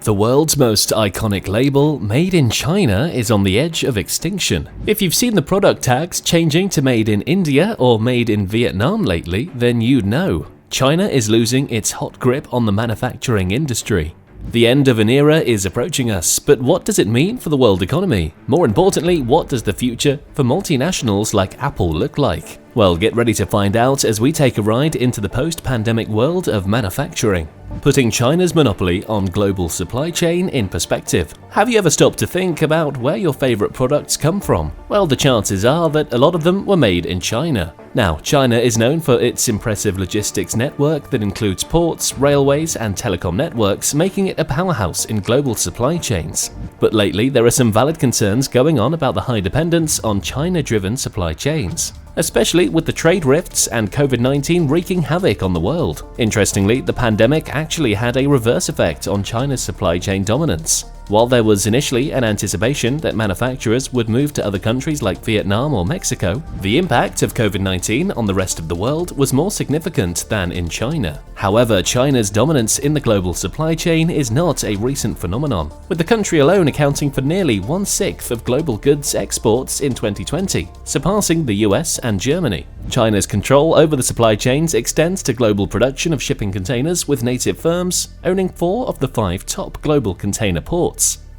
The world's most iconic label, Made in China, is on the edge of extinction. If you've seen the product tags changing to Made in India or Made in Vietnam lately, then you'd know. China is losing its hot grip on the manufacturing industry. The end of an era is approaching us, but what does it mean for the world economy? More importantly, what does the future for multinationals like Apple look like? Well, get ready to find out as we take a ride into the post-pandemic world of manufacturing, putting China's monopoly on global supply chain in perspective. Have you ever stopped to think about where your favorite products come from? Well, the chances are that a lot of them were made in China. Now, China is known for its impressive logistics network that includes ports, railways, and telecom networks, making it a powerhouse in global supply chains. But lately, there are some valid concerns going on about the high dependence on China-driven supply chains, especially with the trade rifts and COVID-19 wreaking havoc on the world. Interestingly, the pandemic actually had a reverse effect on China's supply chain dominance. While there was initially an anticipation that manufacturers would move to other countries like Vietnam or Mexico, the impact of COVID-19 on the rest of the world was more significant than in China. However, China's dominance in the global supply chain is not a recent phenomenon, with the country alone accounting for nearly 1/6 of global goods exports in 2020, surpassing the US and Germany. China's control over the supply chains extends to global production of shipping containers, with native firms owning 4 of the 5 top global container ports.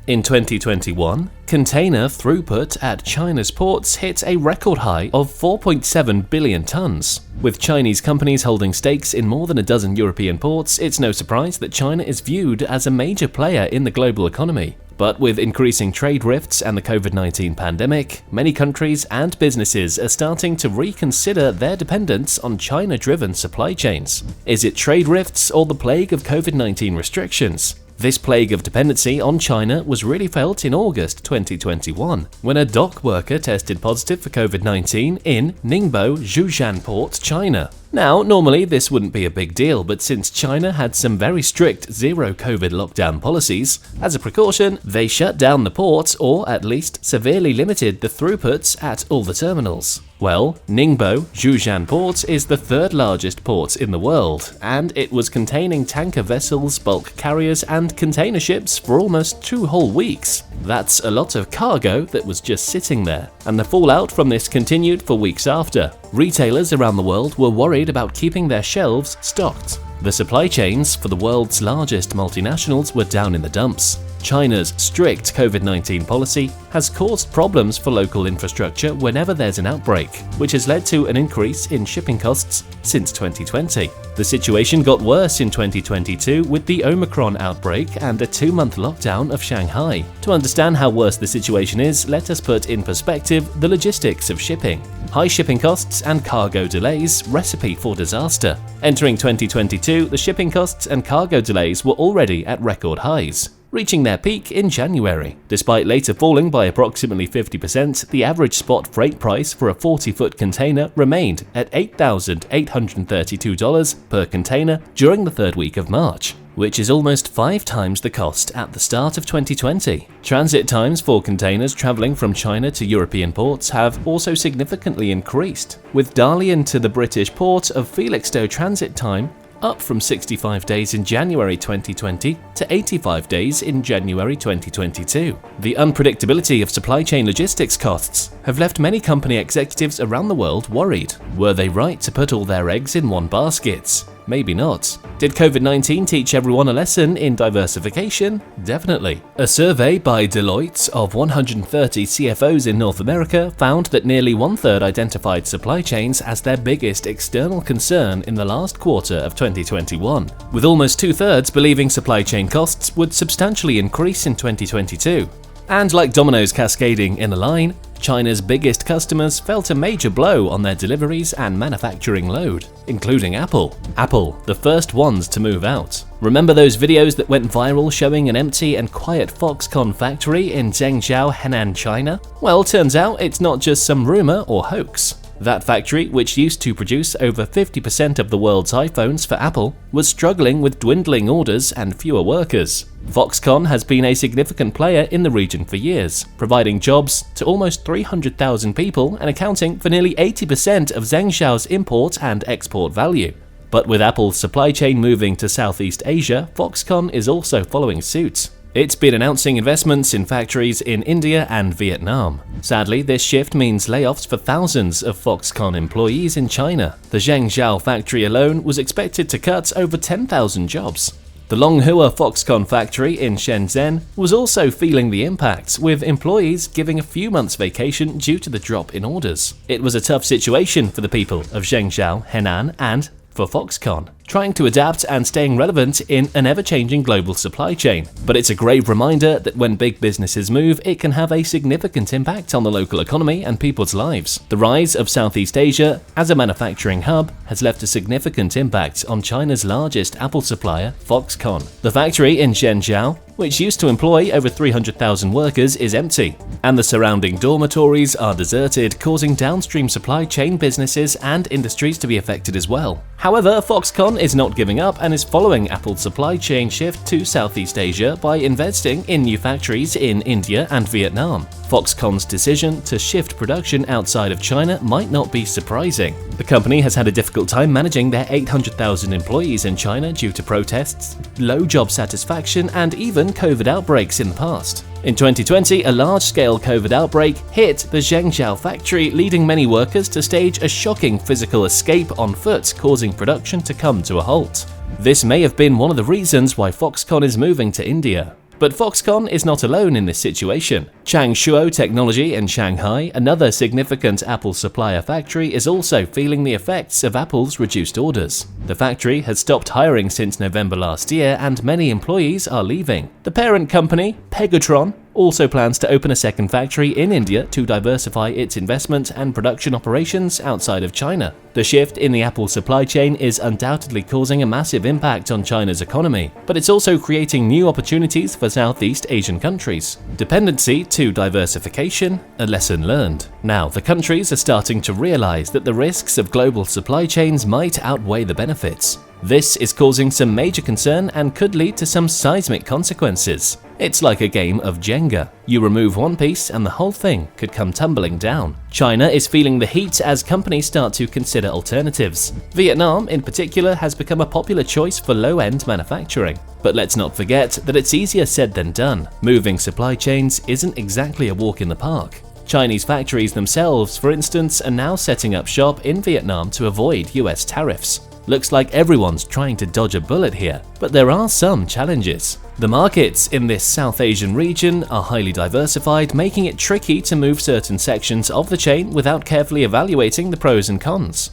In 2021, container throughput at China's ports hit a record high of 4.7 billion tons. With Chinese companies holding stakes in more than a dozen European ports, it's no surprise that China is viewed as a major player in the global economy. But with increasing trade rifts and the COVID-19 pandemic, many countries and businesses are starting to reconsider their dependence on China-driven supply chains. Is it trade rifts or the plague of COVID-19 restrictions? This plague of dependency on China was really felt in August 2021, when a dock worker tested positive for COVID-19 in Ningbo, Zhoushan Port, China. Now, normally this wouldn't be a big deal, but since China had some very strict zero-COVID lockdown policies, as a precaution, they shut down the port or at least severely limited the throughputs at all the terminals. Well, Ningbo, Zhoushan Port is the 3rd largest port in the world, and it was containing tanker vessels, bulk carriers, and container ships for almost 2 whole weeks. That's a lot of cargo that was just sitting there, and the fallout from this continued for weeks after. Retailers around the world were worried about keeping their shelves stocked. The supply chains for the world's largest multinationals were down in the dumps. China's strict COVID-19 policy has caused problems for local infrastructure whenever there's an outbreak, which has led to an increase in shipping costs since 2020. The situation got worse in 2022 with the Omicron outbreak and a 2-month lockdown of Shanghai. To understand how worse the situation is, let us put in perspective the logistics of shipping. High shipping costs and cargo delays, recipe for disaster. Entering 2022, the shipping costs and cargo delays were already at record highs, reaching their peak in January. Despite later falling by approximately 50%, the average spot freight price for a 40-foot container remained at $8,832 per container during the 3rd week of March, which is almost 5 times the cost at the start of 2020. Transit times for containers traveling from China to European ports have also significantly increased, with Dalian to the British port of Felixstowe transit time up from 65 days in January 2020 to 85 days in January 2022. The unpredictability of supply chain logistics costs have left many company executives around the world worried. Were they right to put all their eggs in one basket? Maybe not. Did COVID-19 teach everyone a lesson in diversification? Definitely. A survey by Deloitte of 130 CFOs in North America found that nearly 1/3 identified supply chains as their biggest external concern in the last quarter of 2021, with almost 2/3 believing supply chain costs would substantially increase in 2022. And like dominoes cascading in a line, China's biggest customers felt a major blow on their deliveries and manufacturing load, including Apple. Apple, the first ones to move out. Remember those videos that went viral showing an empty and quiet Foxconn factory in Zhengzhou, Henan, China? Well, turns out it's not just some rumor or hoax. That factory, which used to produce over 50% of the world's iPhones for Apple, was struggling with dwindling orders and fewer workers. Foxconn has been a significant player in the region for years, providing jobs to almost 300,000 people and accounting for nearly 80% of Zhengzhou's import and export value. But with Apple's supply chain moving to Southeast Asia, Foxconn is also following suit. It's been announcing investments in factories in India and Vietnam. Sadly, this shift means layoffs for thousands of Foxconn employees in China. The Zhengzhou factory alone was expected to cut over 10,000 jobs. The Longhua Foxconn factory in Shenzhen was also feeling the impact, with employees giving a few months' vacation due to the drop in orders. It was a tough situation for the people of Zhengzhou, Henan, and for Foxconn, trying to adapt and staying relevant in an ever-changing global supply chain. But it's a grave reminder that when big businesses move, it can have a significant impact on the local economy and people's lives. The rise of Southeast Asia as a manufacturing hub has left a significant impact on China's largest Apple supplier, Foxconn. The factory in Zhengzhou, which used to employ over 300,000 workers, is empty, and the surrounding dormitories are deserted, causing downstream supply chain businesses and industries to be affected as well. However, Foxconn is not giving up and is following Apple's supply chain shift to Southeast Asia by investing in new factories in India and Vietnam. Foxconn's decision to shift production outside of China might not be surprising. The company has had a difficult time managing their 800,000 employees in China due to protests, low job satisfaction, and even COVID outbreaks in the past. In 2020, a large-scale COVID outbreak hit the Zhengzhou factory, leading many workers to stage a shocking physical escape on foot, causing production to come to a halt. This may have been one of the reasons why Foxconn is moving to India. But Foxconn is not alone in this situation. Changshuo Technology in Shanghai, another significant Apple supplier factory, is also feeling the effects of Apple's reduced orders. The factory has stopped hiring since November last year, and many employees are leaving. The parent company, Pegatron, also plans to open a second factory in India to diversify its investment and production operations outside of China. The shift in the Apple supply chain is undoubtedly causing a massive impact on China's economy, but it's also creating new opportunities for Southeast Asian countries. Dependency to diversification, a lesson learned. Now, the countries are starting to realize that the risks of global supply chains might outweigh the benefits. This is causing some major concern and could lead to some seismic consequences. It's like a game of Jenga. You remove one piece and the whole thing could come tumbling down. China is feeling the heat as companies start to consider alternatives. Vietnam, in particular, has become a popular choice for low-end manufacturing. But let's not forget that it's easier said than done. Moving supply chains isn't exactly a walk in the park. Chinese factories themselves, for instance, are now setting up shop in Vietnam to avoid US tariffs. Looks like everyone's trying to dodge a bullet here, but there are some challenges. The markets in this South Asian region are highly diversified, making it tricky to move certain sections of the chain without carefully evaluating the pros and cons.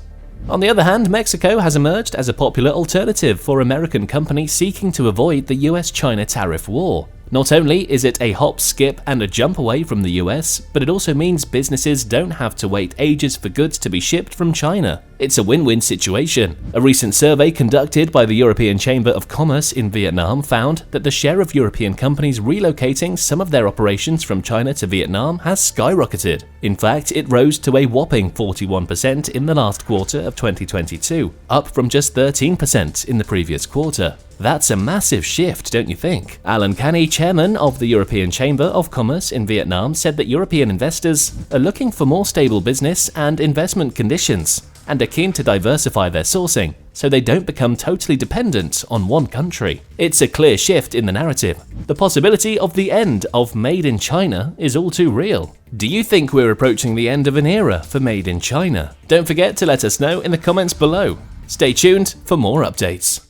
On the other hand, Mexico has emerged as a popular alternative for American companies seeking to avoid the US-China tariff war. Not only is it a hop, skip, and a jump away from the US, but it also means businesses don't have to wait ages for goods to be shipped from China. It's a win-win situation. A recent survey conducted by the European Chamber of Commerce in Vietnam found that the share of European companies relocating some of their operations from China to Vietnam has skyrocketed. In fact, it rose to a whopping 41% in the last quarter of 2022, up from just 13% in the previous quarter. That's a massive shift, don't you think? Alan Canny, chairman of the European Chamber of Commerce in Vietnam, said that European investors are looking for more stable business and investment conditions, and are keen to diversify their sourcing so they don't become totally dependent on one country. It's a clear shift in the narrative. The possibility of the end of Made in China is all too real. Do you think we're approaching the end of an era for Made in China? Don't forget to let us know in the comments below. Stay tuned for more updates.